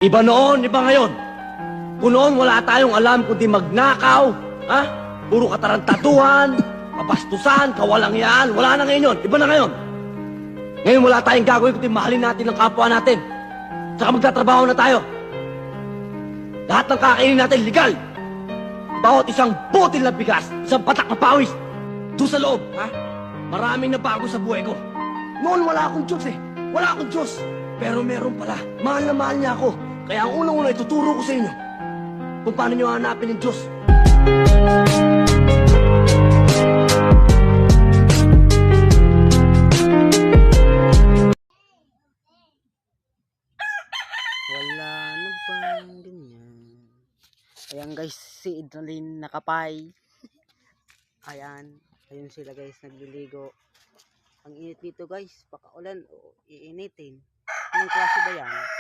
Iba noon, iba ngayon. Kung noon wala tayong alam kundi magnakaw, ha? Puro katarantaduhan, kabastusan, kawalangyaan, wala na ngayon yun. Iba na ngayon. Ngayon wala tayong gagawin kundi mahalin natin ang kapwa natin. Saka magtatrabaho na tayo. Lahat ng kakainin natin, legal. Bawat isang botil na bigas, isang patak na pawis, doon sa loob, ha? Maraming nabago sa buhay ko. Noon wala akong Diyos eh. Wala akong Diyos. Pero meron pala. Mahal na mahal niya ako. Kaya ang unang-una ituturo ko sa inyo kung paano nyo hanapin yung Diyos. Wala na bang ganyan? Ayan guys, si Idralin nakapay. Ayan, ayun sila guys, nagliligo. Ang init dito guys, baka ulan o iinitin. Anong klase ba yan?